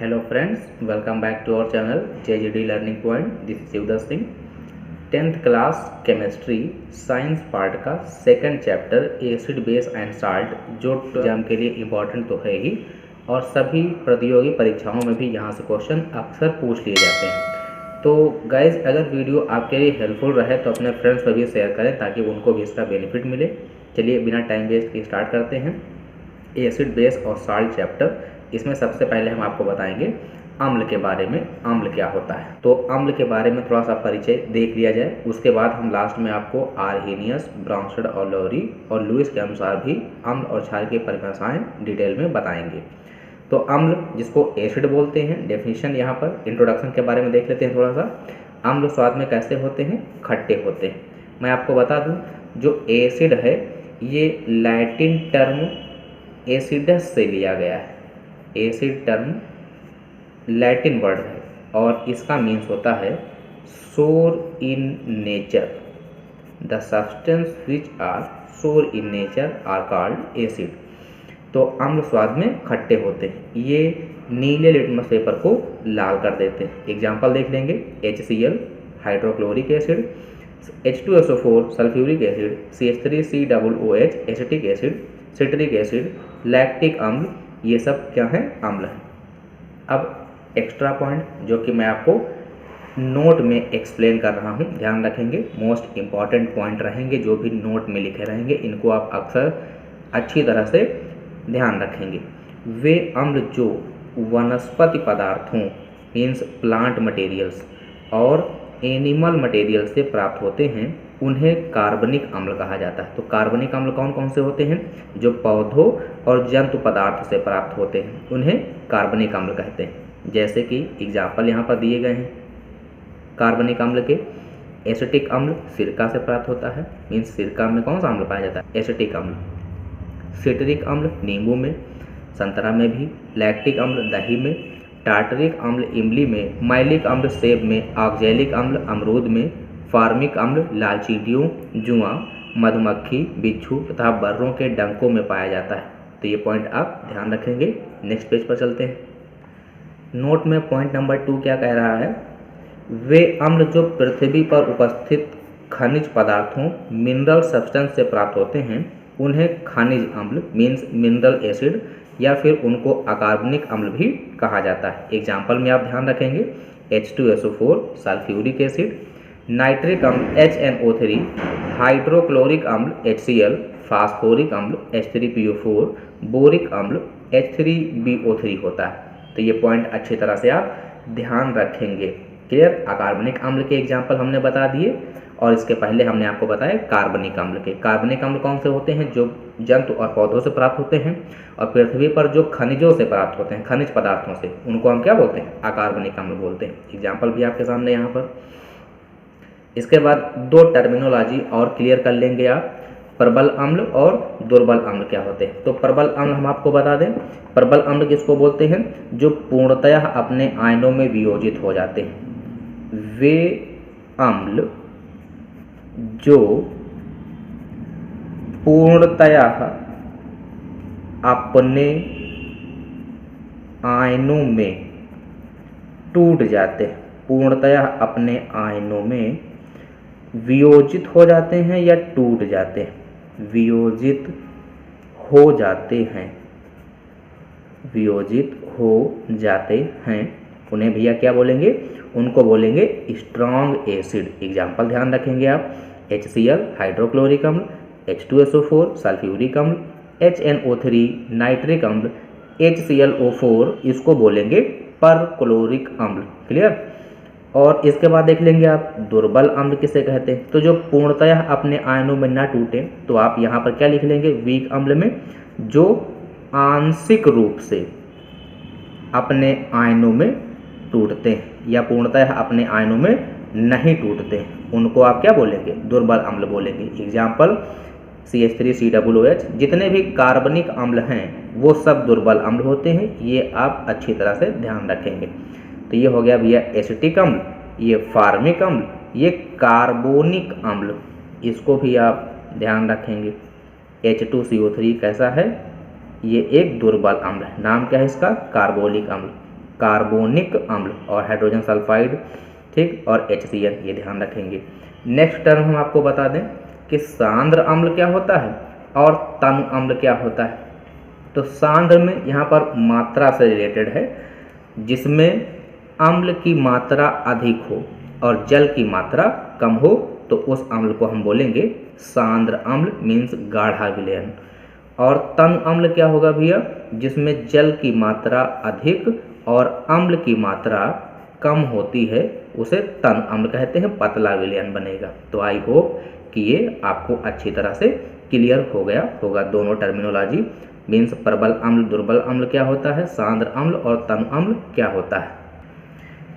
Hello friends, welcome back to our channel JGD Learning Point. This is Yudas Singh. 10th class chemistry science part का second chapter acid base and salt जो exam के लिए important तो है ही और सभी प्रतियोगी परीक्षाओं में भी यहाँ से क्वेश्चन अक्सर पूछ लिए जाते हैं। तो गाइज अगर वीडियो आपके लिए हेल्पफुल रहे तो अपने फ्रेंड्स पर भी शेयर करें ताकि उनको भी इसका बेनिफिट मिले। चलिए बिना टाइम वेस्ट के स्टार्ट करते हैं एसिड बेस और साल्ट चैप्टर। इसमें सबसे पहले हम आपको बताएंगे अम्ल के बारे में, अम्ल क्या होता है। तो अम्ल के बारे में थोड़ा सा परिचय देख लिया जाए, उसके बाद हम लास्ट में आपको आर्हेनियस, ब्राउनस्टेड और लॉरी और लुईस के अनुसार भी अम्ल और क्षार की परिभाषाएं डिटेल में बताएंगे। तो अम्ल जिसको एसिड बोलते हैं, डेफिनेशन यहाँ पर इंट्रोडक्शन के बारे में देख लेते हैं थोड़ा सा। अम्ल स्वाद में कैसे होते हैं? खट्टे होते हैं। मैं आपको बता दूँ जो एसिड है ये लैटिन टर्म एसिडस से लिया गया है। एसिड टर्म लैटिन वर्ड है और इसका मीन्स होता है sour in nature. The substance which are sour in nature are called acid. तो अम्ल स्वाद में खट्टे होते हैं, ये नीले लिटमस पेपर को लाल कर देते हैं। एग्जाम्पल देख लेंगे HCl hydrochloric acid, H2SO4 sulphuric acid, CH3COOH acetic acid, citric acid, lactic अम्ल, ये सब क्या है? अम्ल है। अब एक्स्ट्रा पॉइंट जो कि मैं आपको नोट में एक्सप्लेन कर रहा हूँ, ध्यान रखेंगे, मोस्ट इम्पॉर्टेंट पॉइंट रहेंगे जो भी नोट में लिखे रहेंगे, इनको आप अक्सर अच्छी तरह से ध्यान रखेंगे। वे अम्ल जो वनस्पति पदार्थों मीन्स प्लांट मटेरियल्स और एनिमल मटेरियल से प्राप्त होते हैं उन्हें कार्बनिक अम्ल कहा जाता है। तो कार्बनिक अम्ल कौन कौन से होते हैं? जो पौधों और जंतु पदार्थ से प्राप्त होते हैं उन्हें कार्बनिक अम्ल कहते हैं। जैसे कि एग्जाम्पल यहाँ पर दिए गए हैं कार्बनिक अम्ल के। एसिटिक अम्ल सिरका से प्राप्त होता है, मीन्स सिरका में कौन सा अम्ल पाया जाता है? एसिटिक अम्ल। सिट्रिक अम्ल नींबू में, संतरा में भी। लैक्टिक अम्ल दही में। टार्टरिक अम्ल इमली में। माइलिक अम्ल सेब में। ऑक्जेलिक अम्ल अमरूद में। फार्मिक अम्ल लाल चींटियों, जुआ, मधुमक्खी, बिच्छू तथा बर्रों के डंकों में पाया जाता है। तो ये पॉइंट आप ध्यान रखेंगे। नेक्स्ट पेज पर चलते हैं। नोट में पॉइंट नंबर 2 क्या कह रहा है? वे अम्ल जो पृथ्वी पर उपस्थित खनिज पदार्थों मिनरल सब्सटेंस से प्राप्त होते हैं उन्हें खनिज अम्ल मीन्स मिनरल एसिड या फिर उनको अकार्बनिक अम्ल भी कहा जाता है। एग्जाम्पल में आप ध्यान रखेंगे H2SO4 सल्फ्यूरिक एसिड, नाइट्रिक अम्ल HNO3, हाइड्रोक्लोरिक अम्ल HCl, फास्फोरिक अम्ल H3PO4, बोरिक अम्ल H3BO3 होता है। तो ये पॉइंट अच्छी तरह से आप ध्यान रखेंगे। क्लियर? अकार्बनिक अम्ल के एग्जाम्पल हमने बता दिए और इसके पहले हमने आपको बताया कार्बनिक अम्ल के। कार्बनिक अम्ल कौन से होते हैं? जो जंतु और पौधों से प्राप्त होते हैं और पृथ्वी पर जो खनिजों से प्राप्त होते हैं, खनिज पदार्थों से, उनको हम क्या बोलते हैं? अकार्बनिक अम्ल बोलते हैं। एग्जाम्पल भी आपके सामने यहाँ पर। इसके बाद 2 टर्मिनोलॉजी और क्लियर कर लेंगे आप, प्रबल अम्ल और दुर्बल अम्ल क्या होते हैं। तो प्रबल अम्ल हम आपको बता दें, प्रबल अम्ल किसको बोलते हैं? जो पूर्णतः अपने आयनों में वियोजित हो जाते हैं। वे अम्ल जो पूर्णतया अपने आयनों में टूट जाते हैं, पूर्णतया अपने आयनों में वियोजित हो जाते हैं या टूट जाते हैं? वियोजित हो जाते हैं, वियोजित हो जाते हैं। उन्हें भैया क्या बोलेंगे? उनको बोलेंगे स्ट्रॉन्ग एसिड। एग्जाम्पल ध्यान रखेंगे आप HCl हाइड्रोक्लोरिक अम्ल, H2SO4 सल्फ्यूरिक अम्ल, HNO3 नाइट्रिक अम्ल, HClO4 इसको बोलेंगे परक्लोरिक अम्ल। क्लियर? और इसके बाद देख लेंगे आप दुर्बल अम्ल किसे कहते हैं। तो जो पूर्णतः अपने आयनों में ना टूटे, तो आप यहाँ पर क्या लिख लेंगे? वीक अम्ल में जो आंशिक रूप से अपने आयनों में टूटते हैं या पूर्णतः अपने आयनों में नहीं टूटते हैं, उनको आप क्या बोलेंगे? दुर्बल अम्ल बोलेंगे। Example CH3COOH। जितने भी कार्बनिक अम्ल हैं वो सब दुर्बल अम्ल होते हैं, ये आप अच्छी तरह से ध्यान रखेंगे। तो ये हो गया भैया एसिटिक अम्ल, ये फार्मिक अम्ल, ये कार्बोनिक अम्ल, इसको भी आप ध्यान रखेंगे। H2CO3 कैसा है? ये एक दुर्बल अम्ल है। नाम क्या है इसका? कार्बोनिक अम्ल। कार्बोनिक अम्ल और हाइड्रोजन सल्फाइड, ठीक, और HCl, ये ध्यान रखेंगे। नेक्स्ट टर्म हम आपको बता दें कि सांद्र अम्ल क्या होता है और तनु अम्ल क्या होता है। तो सांद्र में यहाँ पर मात्रा से रिलेटेड है, जिसमें अम्ल की मात्रा अधिक हो और जल की मात्रा कम हो तो उस अम्ल को हम बोलेंगे सांद्र अम्ल, मीन्स गाढ़ा विलयन। और तनु अम्ल क्या होगा भैया, जिसमें जल की मात्रा अधिक और अम्ल की मात्रा कम होती है, उसे तनु अम्ल कहते हैं, पतला विलयन बनेगा। तो आई होप कि ये आपको अच्छी तरह से क्लियर हो गया होगा दोनों टर्मिनोलॉजी, मीन्स प्रबल अम्ल दुर्बल अम्ल क्या होता है, सांद्र अम्ल और तनु अम्ल क्या होता है।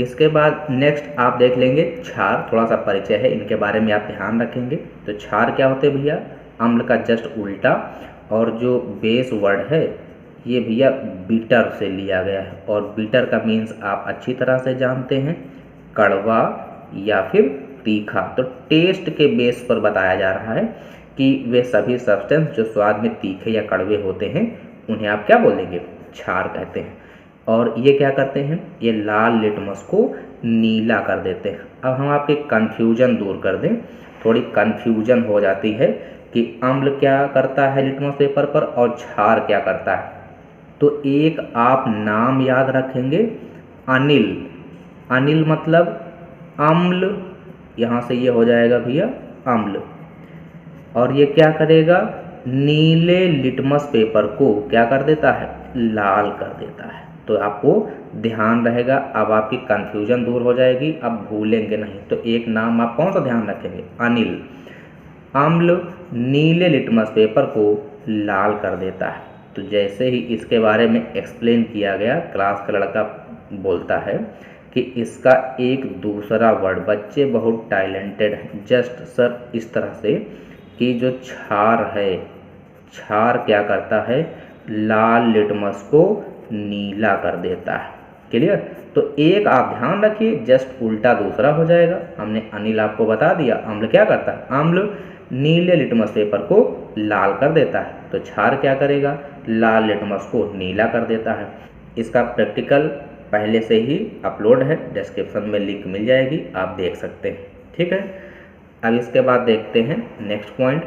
इसके बाद नेक्स्ट आप देख लेंगे क्षार, थोड़ा सा परिचय है, इनके बारे में आप ध्यान रखेंगे। तो क्षार क्या होते हैं भैया, अम्ल का जस्ट उल्टा, और जो बेस वर्ड है ये भैया बीटर से लिया गया है, और बीटर का मीन्स आप अच्छी तरह से जानते हैं, कड़वा या फिर तीखा। तो टेस्ट के बेस पर बताया जा रहा है कि वे सभी सब्सटेंस जो स्वाद में तीखे या कड़वे होते हैं उन्हें आप क्या बोलेंगे, क्षार कहते हैं। और ये क्या करते हैं, ये लाल लिटमस को नीला कर देते हैं। अब हम आपके कन्फ्यूजन दूर कर दें, थोड़ी कन्फ्यूजन हो जाती है कि अम्ल क्या करता है लिटमस पेपर पर और क्षार क्या करता है। तो एक आप नाम याद रखेंगे, अनिल। अनिल मतलब अम्ल, यहाँ से ये हो जाएगा भैया अम्ल, और ये क्या करेगा, नीले लिटमस पेपर को क्या कर देता है, लाल कर देता है। तो आपको ध्यान रहेगा, अब आपकी कन्फ्यूजन दूर हो जाएगी, अब भूलेंगे नहीं। तो एक नाम आप कौन सा ध्यान रखेंगे, अनिल। अम्ल नीले लिटमस पेपर को लाल कर देता है। तो जैसे ही इसके बारे में एक्सप्लेन किया गया, क्लास का लड़का बोलता है कि इसका एक दूसरा वर्ड, बच्चे बहुत टैलेंटेड हैं, जस्ट सर इस तरह से कि जो क्षार है, क्षार क्या करता है, लाल लिटमस को नीला कर देता है। क्लियर। तो एक आप ध्यान रखिए, जस्ट उल्टा दूसरा हो जाएगा। हमने अनिल आपको बता दिया, अम्ल क्या करता है, अम्ल नीले लिटमस पेपर को लाल कर देता है। तो क्षार क्या करेगा, लाल लिटमस को नीला कर देता है। इसका प्रैक्टिकल पहले से ही अपलोड है, डिस्क्रिप्शन में लिंक मिल जाएगी, आप देख सकते हैं। ठीक है, अब इसके बाद देखते हैं नेक्स्ट पॉइंट।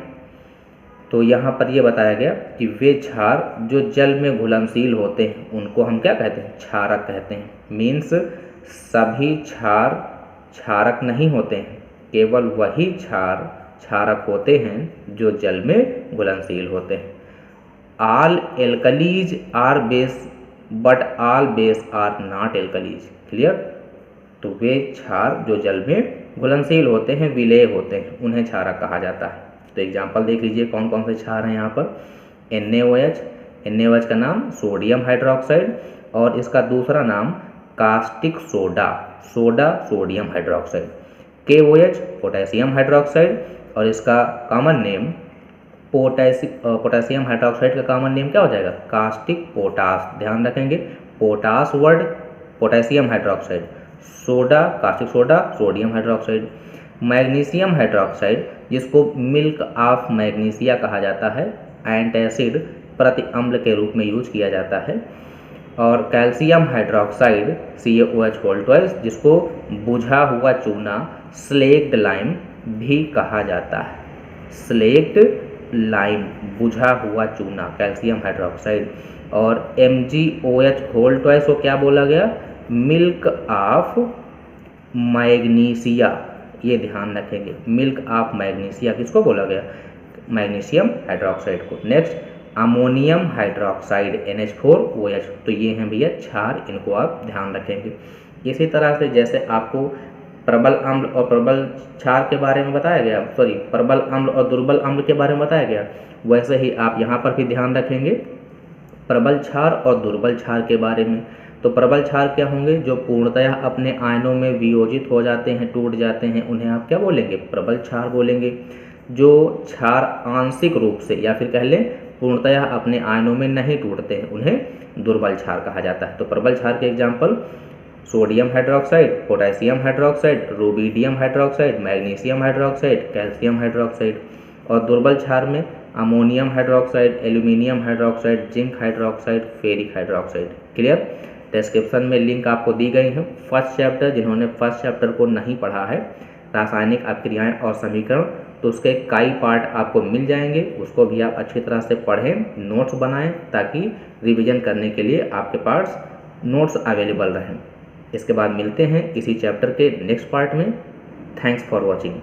तो यहाँ पर ये बताया गया कि वे क्षार जो जल में घुलनशील होते हैं उनको हम क्या कहते हैं, क्षारक कहते हैं। मीन्स सभी क्षार क्षारक नहीं होते हैं, केवल वही क्षार क्षारक होते हैं जो जल में घुलनशील होते हैं। All alkalis are base but all base are not alkalis. Clear. तो वे क्षार जो जल में घुलनशील होते हैं, विलेय होते हैं, उन्हें क्षारक कहा जाता है। तो एग्जाम्पल देख लीजिए कौन कौन से क्षार हैं यहाँ पर। NaOH, NaOH का नाम सोडियम हाइड्रोक्साइड, और इसका दूसरा नाम caustic soda, soda sodium hydroxide. KOH potassium hydroxide, और इसका कॉमन नेम पोटेशियम हाइड्रोक्साइड का कॉमन नेम क्या हो जाएगा, कास्टिक पोटास। ध्यान रखेंगे, potash word potassium hydroxide, soda caustic soda sodium hydroxide. Magnesium hydroxide, जिसको मिल्क ऑफ मैग्नीशिया कहा जाता है, एंटासिड प्रति अम्ल के रूप में यूज किया जाता है। और कैल्शियम हाइड्रोक्साइड CaOH, जिसको बुझा हुआ चूना स्लेक्ड लाइम भी कहा जाता है। स्लेक्ड लाइम, बुझा हुआ चूना, कैल्शियम हाइड्रोक्साइड। और MgOH को क्या बोला गया, मिल्क ऑफ मैग्नीशिया। ये ध्यान रखेंगे, मिल्क ऑफ मैग्नीशिया किसको बोला गया, मैग्नीशियम हाइड्रोक्साइड को। Next ammonium hydroxide NH4OH। तो ये हैं भैया क्षार, इनको आप ध्यान रखेंगे। इसी तरह से जैसे आपको प्रबल अम्ल और प्रबल क्षार के बारे में बताया गया, प्रबल अम्ल और दुर्बल अम्ल के बारे में बताया गया, वैसे ही आप यहाँ पर भी ध्यान रखेंगे प्रबल क्षार और दुर्बल क्षार के बारे में। तो प्रबल क्षार क्या होंगे, जो पूर्णतः अपने आयनों में वियोजित हो जाते हैं, टूट जाते हैं, उन्हें आप क्या बोलेंगे, प्रबल क्षार बोलेंगे। जो क्षार आंशिक रूप से या फिर कह लें पूर्णतः अपने आयनों में नहीं टूटते हैं, उन्हें दुर्बल क्षार कहा जाता है। तो प्रबल क्षार के example sodium hydroxide, potassium hydroxide, rubidium hydroxide, magnesium hydroxide, calcium hydroxide. और दुर्बल क्षार में ammonium hydroxide, aluminium hydroxide, zinc hydroxide, ferric hydroxide. Clear. Description में लिंक आपको दी गई है। फर्स्ट चैप्टर, जिन्होंने फर्स्ट चैप्टर को नहीं पढ़ा है, रासायनिक अभिक्रियाएं और समीकरण, तो उसके कई पार्ट आपको मिल जाएंगे, उसको भी आप अच्छी तरह से पढ़ें, नोट्स बनाएं, ताकि रिवीजन करने के लिए आपके पास नोट्स अवेलेबल रहें। इसके बाद मिलते हैं इसी चैप्टर के नेक्स्ट पार्ट में। Thanks for watching.